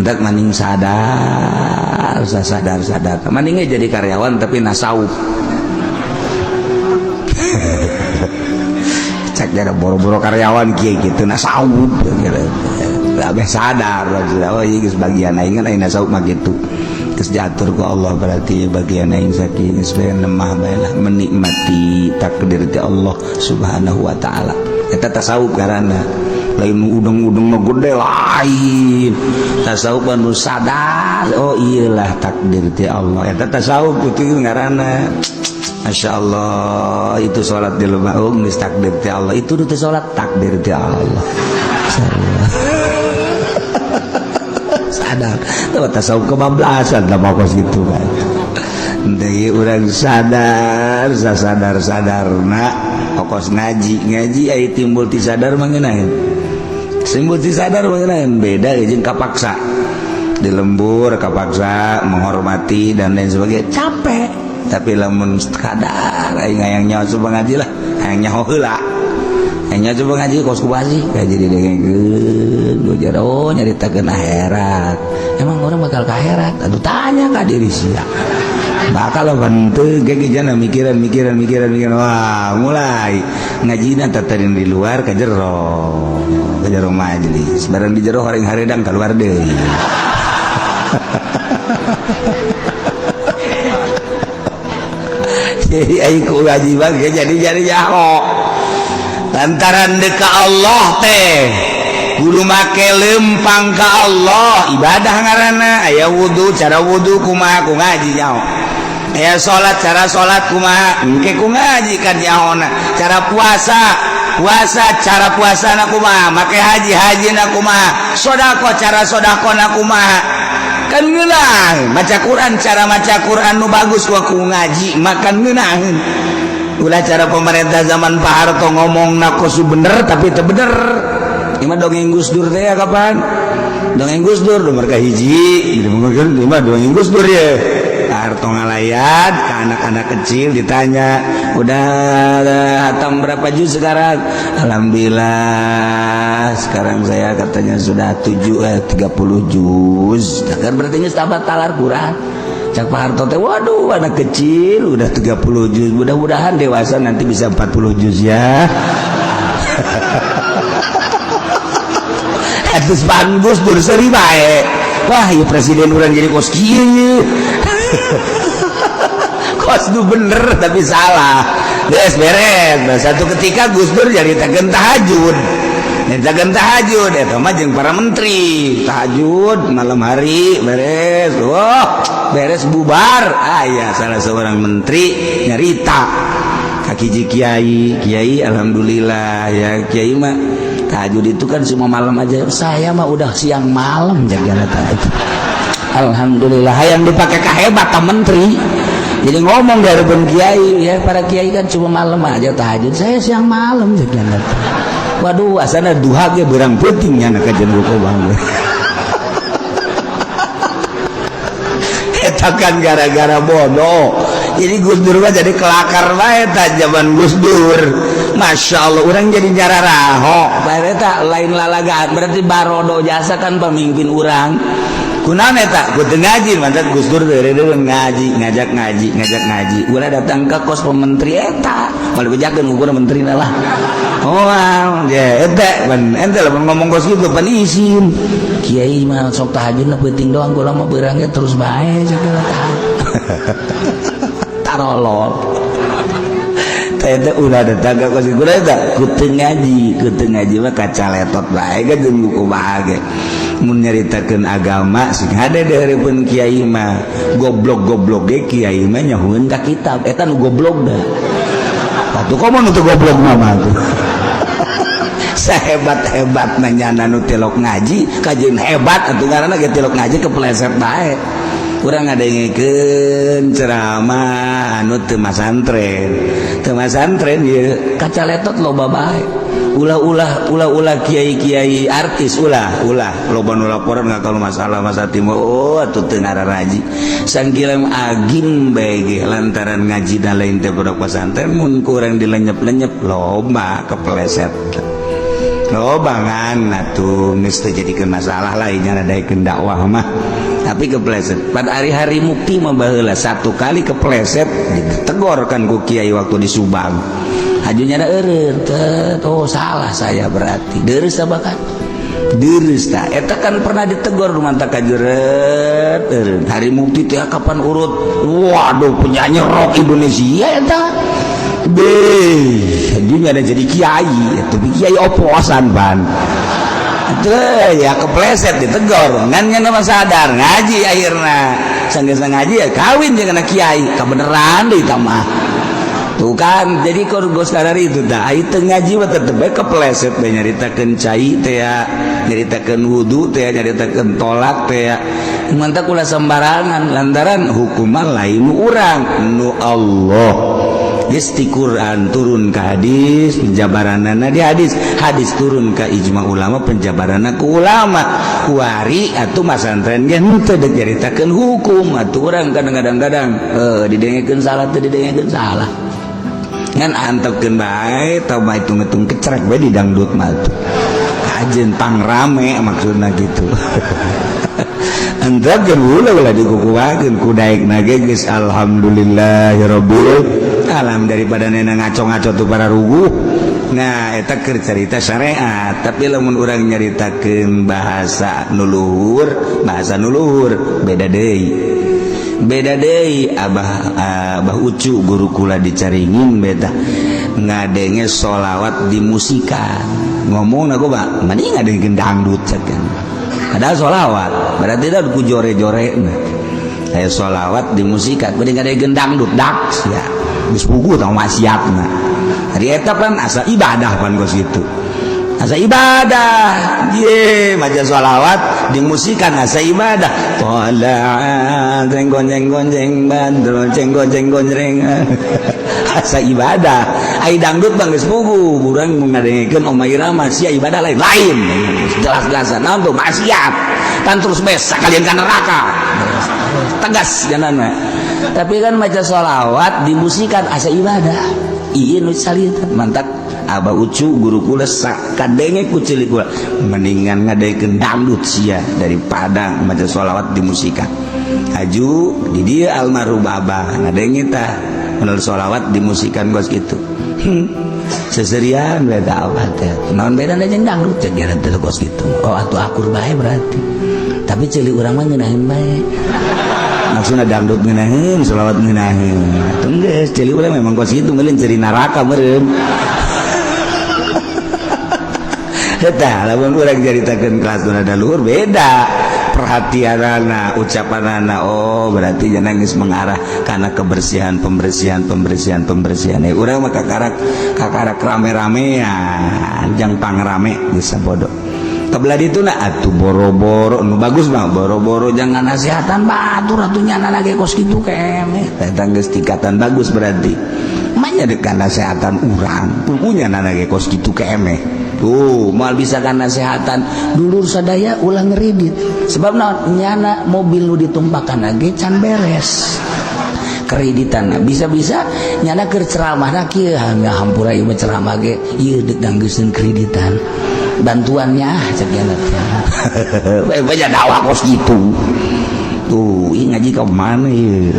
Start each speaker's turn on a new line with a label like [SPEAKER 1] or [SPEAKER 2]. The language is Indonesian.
[SPEAKER 1] mantak maning sadar maningnya jadi karyawan tapi nasawuf cek jadi boro-boro karyawan kieu gitu nasawuf abeh sadar oh iya sebagian aing kan aing nasawuf mah gitu geus diatur ku Allah berarti bagian aing saking geus bae lemah bae lah menikmati takdir ti Allah subhanahu wa taala eta tasawuf karana lain udang-udang mah gede lain tasawuf anu sadar oh iyalah takdir ti Allah eta tasawuf kitu ngaranna Masya Allah itu sholat di rumah geus takdir ti Allah itu teh sholat takdir ti Allah sadar tuh tasawuf kebablasan lah pokos gitu kan dari orang sadar nak pokos ngaji ay timbul ti sadar mangenahin timbul ti sadar mangenahin beda jeung kapaksa dilembur kapaksa menghormati dan lain sebagainya capek tapi lamun kadar aing hayang nyaho coba ngaji lah hayang nyaho heula nya coba ngaji kos kubasi kayak jadi dengekeun gojar oh nyaritakeun akhirat emang orang bakal ke akhirat aduh tanya ka diri sia bakal bantu kayak gimana mikiran wah mulai ngajina tatarin di luar ke jero majelis barang di jero haring haredang keluar deui jadi aing ku ngaji bae jadi jaho lantaran deka Allah teh kudu make lempang ka Allah ibadah ngaranna aya wudu cara wudu kumaha ku ngaji nyaho aya salat cara salat kumaha engke ku ngaji kan nyahona cara puasa cara puasana kumaha make haji-hajina kumaha sedekah cara sedekahna kumaha kan ngeunang maca Quran cara maca Quran nu bagus ku ngaji makan ngeunang ulah cara pemerintah zaman Pak Harto ngomong nakosu bener tapi teu bener ima dongeng Gus Dur teh kapan dongeng Gus Dur nomor ka hiji ima dongeng Gus Dur ya Pak Harto ngalayat ke anak-anak kecil ditanya udah hatam berapa juz sekarang alhamdulillah sekarang saya katanya sudah 30 juz kan berarti geus tabat talar Quran Cak Pak Harto teh waduh anak kecil udah 30 juz mudah-mudahan dewasa nanti bisa 40 juz ya atus bagus berseri bae wah ya presiden urang jadi kos kieu kos nu bener tapi salah geus beres satu ketika Gus Dur jadi tagen tahajud nyatakan tahajud eta mah jeung para menteri tahajud malam hari beres beres bubar aya salah seorang menteri nyarita kaki kiai alhamdulillah ya kiai mah tahajud itu kan semua malam aja saya mah udah siang malam jaga tahajud alhamdulillah yang dipakai kahebat menteri jadi ngomong dari pun kiai ya para kiai kan cuma malam aja tahajud saya siang malam jaga tahajud waduh asana duha ge beurang pentingnya na kajian ruko bang eta kan gara-gara bodoh jadi Gus Dur mah jadi kelakar bae ta zaman Gus Dur Masya Allah orang jadi nyararaho bae eta lain lalagaan berarti barodo jasa kan pemimpin orang kunaon eta kudu ngaji mantap Gus Dur deureun ngaji ngajak ngaji ulah datang ke kos pementri eta malah bejakeun ukur menterina lah oh ya eta ban ente lamun ngomong kos kitu pan izin kiai mah sok tahajudna penting doang kula mah beurang ge terus bae segala tarolol eta ulah datang ke kos kitu eta kudu ngaji mah kacaletot bae ge jeung buku bae mun nyaritakeun agama sing hade deureupeun kiai mah goblok ge kiai mah nyahueun ka kitab eta nu goblok dah atuh komo nu teu goblok mah tuh sahebat-hebat nanyana nu tilok ngaji kajian hebat atuh ngaranna ge tilok ngaji kepleset bae urang ngadengikeun ceramah anu teu masantren ieu kacaletot loba bae ulah kiai artis ulah loba nu laporan ngakal masalah timur oh atuh teu ngararaji sangkilam agin bae ge lantaran ngaji da lain teh pondok pesantren mun kurang dilenyep-lenyep loba kepleset lobangan atuh geus teu jadikeun masalah lainnya nadaikeun dakwah mah tapi kepleset pada hari-hari mukti mah baheula satu kali kepleset ditegor kan ku kiai waktu di Subang hajunya eureun oh salah saya berarti deureuh sabakan deureuh tah eta kan pernah ditegor mantap kajeureut eureun hari mukti teh kapan urut waduh penyanyi rock Indonesia eta hajunya ada jadi kiai tapi kiai oposan ban itu ya kepleset ditegor ngan nama sadar ngaji akhirna sanggeus ngaji ya kawin jeung anak kiai kabeneran deui tamah tuh kan jadi kurgos dari itu dah ai teu ngaji mah tetep bae kepleset bae nyaritakeun cai teh ya nyaritakeun wudu teh ya nyaritakeun tolak teh ya mantap ulah sembarangan lantaran hukuman lain urang nu Allah geus ti Quran turun ka hadis penjabaranana di hadis turun ka ijma ulama penjabaranna ku ulama kuari atuh masantren ge henteu deuk nyaritakeun hukum atuh urang kadang-kadang didengekeun salah teu didengekeun salah ngan antepkeun bae tau bae hitung-hitung kecrek bae di dangdut mah tuh kajen pangrame maksudna gitu antep jeung ulah dikukuhakeun ku daekna ge geus alhamdulillahirabbil alam daripada nena ngaco-ngaco tuh para ruguh nah eta keur cerita syariat tapi lamun urang nyaritakeun bahasa nuluhur beda deui abah ucu guru kula dicaringin beda ngadenge sholawat dimusikan ngomong aku Pak mending ngadengkeun dangdut cekan ada sholawat berarti da ku jore-jore aya sholawat dimusikan mending ngadengkeun dangdut daks ya geus puguh tah maksiatna hari eta kan asa ibadah pan gos itu asa ibadah ye maca sholawat dimusikan asa ibadah tola gonjeng-gonjeng bandro gonjeng-gonjeng asa ibadah ai dangdut bang geus puguh urang ngadengkeun Oma Irama sia ibadah lain jelas-jelasan naon tuh maksiat tan terus bes sakalian ka neraka tegas janana tapi kan maca sholawat dimusikan asa ibadah ieu nu salieun mantap abah ucu guru kula sakadenge ku cilik kula mendingan ngadengkeun dangdut sia daripada maca sholawat dimusikan aju di dieu almarhum abah ngadenge tah menurut sholawat dimusikan gos gitu seserian beda abah teh naon bedana jeung dangdut cek teh gos gitu oh atuh akur bae berarti tapi cilik urang mah ngeunaheun bae maksudna dangdut ngeunaheun sholawat ngeunaheun atuh geus cilik urang memang gos gitu ngeulin ceri neraka meureun eta lamun urang jaritakeun kelas nada luhur beda perhatianana ucapanana oh berarti jangan geus mengarah kana kebersihan pembersihan urang mah kakarak rame-ramean jang pangrame geus sabodo kebelah ditu na atuh boro-boro nu bagus mah boro-boro jangan nasihatan batur atuh nyana ge kos kitu kemeh eta geus tingkatan bagus berarti manya deuk nasihatan urang pugunya nana ge kos kitu kemeh tuh mal bisa kan nasihatan dulur sadaya ulah ngeridit sebab naon nyana mobil lu ditumpakan lagi can beres kreditan bisa-bisa nyana keur ceramah na kieu hampura ieu ceramah ge ieu deuk danggeuskeun kreditan bantuannya cek yana banyak dakwah kos gitu tuh ih ngaji ka mana ieu